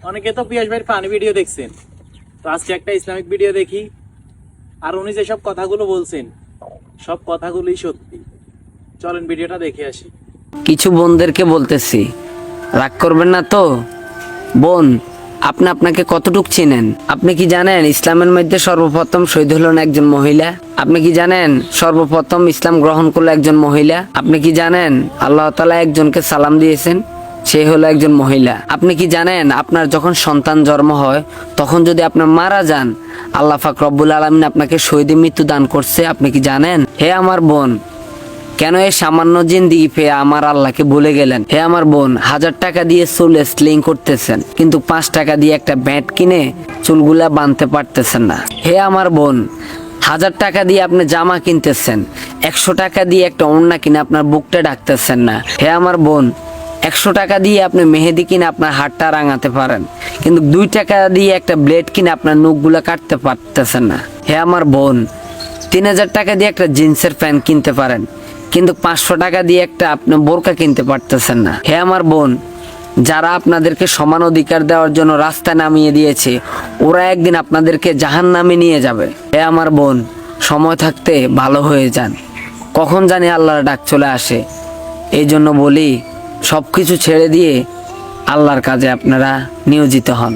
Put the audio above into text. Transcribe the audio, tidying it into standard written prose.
অনেকে তো পিয়াস ভাইয়ের ফানি ভিডিও দেখছেন, তো আজকে একটা ইসলামিক ভিডিও দেখি। আর উনি যেসব কথাগুলো বলছেন সব কথাগুলোই সত্যি। চলেন ভিডিওটা দেখে আসি। কিছু বোনদেরকে বলতেছি, রাগ করবেন না তো। বোন, আপনি আপনাকে কতটুক চিনেন? আপনি কি জানেন ইসলামের মধ্যে সর্বপ্রথম শহীদ হলেন একজন মহিলা? আপনি কি জানেন সর্বপ্রথম ইসলাম গ্রহণ করলো একজন মহিলা? আপনি কি জানেন আল্লাহ তাআলা একজনকে সালাম দিয়েছেন, সে হলো একজন মহিলা? আপনি কি জানেন আপনার যখন সন্তান জন্ম হয় তখন যদি আপনার মারা যান, আল্লাহ পাক রব্বুল আলামিন আপনাকে শহীদের মৃত্যু দান করছে? আপনি কি জানেন? হে আমার বোন, কেন এই সামান্য জিন্দিগি পেয়ে আমার আল্লাহকে ভুলে গেলেন? হে আমার বোন, 1000 টাকা দিয়ে চুল স্লিং করতেছেন, কিন্তু 5 টাকা দিয়ে একটা ব্যাট কিনে চুলগুলা বাঁধতে পারতেছেন না। হে আমার বোন, 1000 টাকা দিয়ে আপনি জামা কিনতেছেন, 100 টাকা দিয়ে একটা ওড়না কিনে আপনার বুকটা ঢাকতেছেন না। হে আমার বোন, 100 টাকা দিয়ে আপনি মেহেদি কিনে আপনার হাতটা রাঙাতে পারেন, কিন্তু 2 টাকা দিয়ে একটা ব্লেড কিনে আপনার নখগুলা কাটতে পারতেছেন না। হে আমার বোন, 3000 টাকা দিয়ে একটা জিন্সের প্যান্ট কিনতে পারেন, কিন্তু 500 টাকা দিয়ে একটা আপনি বোরকা কিনতে পারতেছেন না। হে আমার বোন, যারা আপনাদেরকে সমান অধিকার দেওয়ার জন্য রাস্তায় নামিয়ে দিয়েছে, ওরা একদিন আপনাদেরকে জাহান্নামে নিয়ে যাবে। হে আমার বোন, সময় থাকতে ভালো হয়ে যান, কখন জানি আল্লাহর ডাক চলে আসে। এই জন্য বলি, সবকিছু ছেড়ে দিয়ে আল্লাহর কাজে আপনারা নিয়োজিত হন।